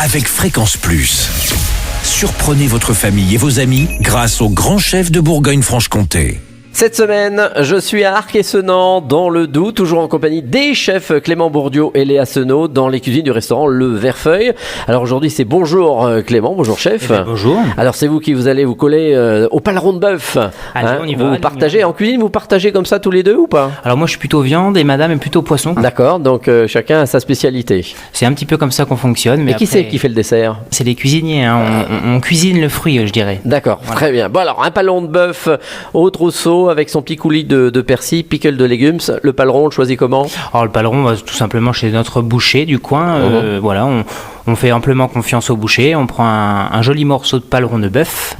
avec Fréquence Plus. Surprenez votre famille et vos amis grâce au grand chef de Bourgogne-Franche-Comté. Cette semaine, je suis à Arc-et-Senans, dans le Doubs, toujours en compagnie des chefs Clément Bourdiau et Léa Senot, dans les cuisines du restaurant Le Verfeuille. Alors aujourd'hui, c'est bonjour Clément, bonjour chef. Bonjour. Alors c'est vous qui vous allez vous coller au paleron de bœuf. Allez, on y va. Vous partagez en cuisine, vous partagez comme ça tous les deux ou pas? Alors moi, je suis plutôt viande et madame est plutôt poisson. D'accord, donc chacun a sa spécialité. C'est un petit peu comme ça qu'on fonctionne. Mais et qui après, c'est qui fait le dessert? C'est les cuisiniers, hein. On cuisine le fruit, je dirais. D'accord, Voilà. Très bien. Bon alors, un paleron de bœuf au trousseau avec son petit coulis de persil, pickle de légumes. Le paleron, on le choisit comment? Alors le paleron, on va tout simplement chez notre boucher du coin. Voilà, on fait amplement confiance au boucher. On prend un joli morceau de paleron de bœuf.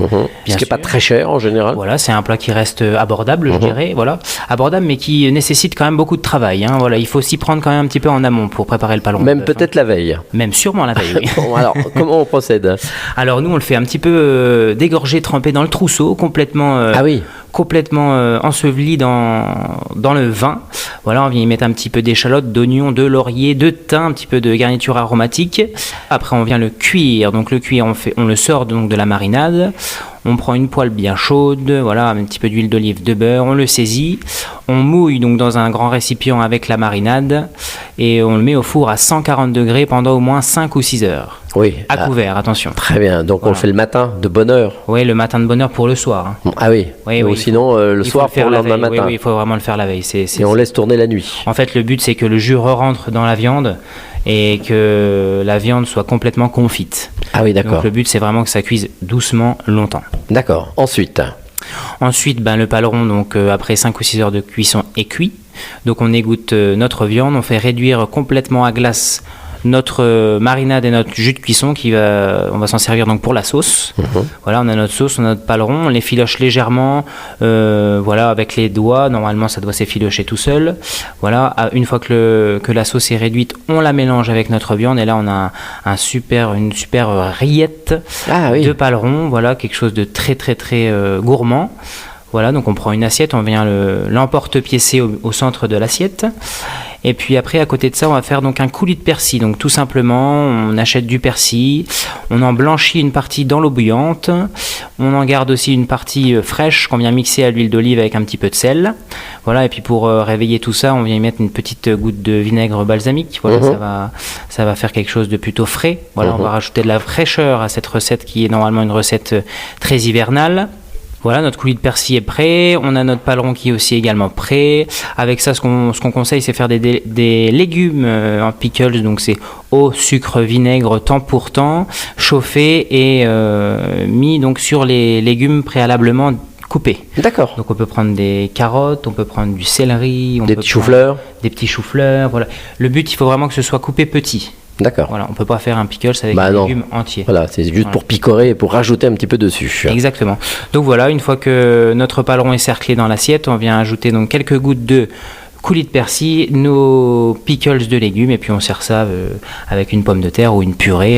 Ce qui n'est pas très cher en général. Voilà, c'est un plat qui reste abordable, je dirais. Voilà, abordable, mais qui nécessite quand même beaucoup de travail. Hein. Voilà, il faut s'y prendre quand même un petit peu en amont pour préparer le paleron. Même de bœuf, peut-être la veille. Même sûrement la veille. Oui. Bon, alors, comment on procède? Alors nous, on le fait un petit peu dégorger, tremper dans le trousseau, complètement. Ah oui. Complètement enseveli dans le vin. Voilà, on vient y mettre un petit peu d'échalote, d'oignon, de laurier, de thym, un petit peu de garniture aromatique. Après, on vient le cuire. Donc le cuire, on le sort donc de la marinade. On prend une poêle bien chaude, voilà, un petit peu d'huile d'olive, de beurre, on le saisit, on mouille donc dans un grand récipient avec la marinade et on le met au four à 140 degrés pendant au moins 5 ou 6 heures. Oui. À couvert, attention. Très bien, donc on le fait le matin, de bonne heure. Oui, le matin de bonne heure pour le soir. Hein. Ah oui, Oui, ou oui, sinon le soir pour le lendemain matin. Oui, il faut vraiment le faire la veille. Et on laisse tourner la nuit. En fait, le but, c'est que le jus rentre dans la viande et que la viande soit complètement confite. Ah oui, d'accord. Donc le but, c'est vraiment que ça cuise doucement, longtemps. D'accord, ensuite, le paleron, donc après 5 ou 6 heures de cuisson, est cuit. Donc on égoutte notre viande, on fait réduire complètement à glace notre marinade et notre jus de cuisson on va s'en servir donc pour la sauce. Voilà, on a notre sauce, on a notre paleron, on l'effiloche légèrement, voilà, avec les doigts. Normalement, ça doit s'effilocher tout seul. Voilà, une fois que la sauce est réduite, on la mélange avec notre viande et là, on a une super rillette de paleron. Voilà, quelque chose de très très très gourmand. Voilà, donc on prend une assiette, on vient l'emporte-piécer au centre de l'assiette. Et puis après, à côté de ça, on va faire donc un coulis de persil. Donc tout simplement, on achète du persil, on en blanchit une partie dans l'eau bouillante, on en garde aussi une partie fraîche qu'on vient mixer à l'huile d'olive avec un petit peu de sel. Voilà, et puis pour réveiller tout ça, on vient y mettre une petite goutte de vinaigre balsamique. Voilà, ça va faire quelque chose de plutôt frais. Voilà, on va rajouter de la fraîcheur à cette recette qui est normalement une recette très hivernale. Voilà, notre coulis de persil est prêt, on a notre paleron qui est aussi également prêt. Avec ça, ce qu'on conseille, c'est faire des légumes en pickles, donc c'est eau, sucre, vinaigre, temps pour temps, chauffé et mis donc sur les légumes préalablement coupés. D'accord. Donc on peut prendre des carottes, on peut prendre du céleri, des petits choux-fleurs, voilà. Le but, il faut vraiment que ce soit coupé petit. D'accord. Voilà, on ne peut pas faire un pickles avec des légumes entiers. Voilà, c'est juste pour picorer et pour rajouter un petit peu dessus. Exactement. Donc voilà, une fois que notre paleron est cerclé dans l'assiette, on vient ajouter donc quelques gouttes de coulis de persil, nos pickles de légumes et puis on sert ça avec une pomme de terre ou une purée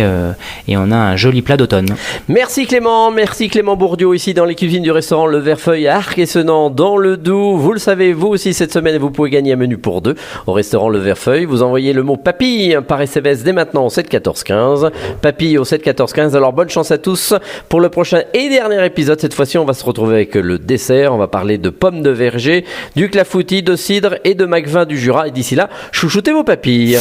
et on a un joli plat d'automne. Merci Clément Bourdiau ici dans les cuisines du restaurant Le Verfeuille à Arc-et-Senans dans le Doubs. Vous le savez, vous aussi cette semaine vous pouvez gagner un menu pour deux au restaurant Le Verfeuille. Vous envoyez le mot papille par SMS dès maintenant au 7 14 15. Papille au 7 14 15. Alors bonne chance à tous pour le prochain et dernier épisode. Cette fois-ci on va se retrouver avec le dessert. On va parler de pommes de verger, du clafoutis, de cidre et de Macvin du Jura. Et d'ici là, chouchoutez vos papilles.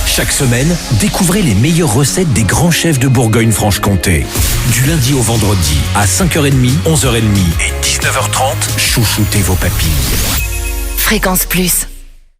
Chaque semaine, découvrez les meilleures recettes des grands chefs de Bourgogne-Franche-Comté. Du lundi au vendredi, à 5h30, 11h30 et 19h30, chouchoutez vos papilles. Fréquence Plus.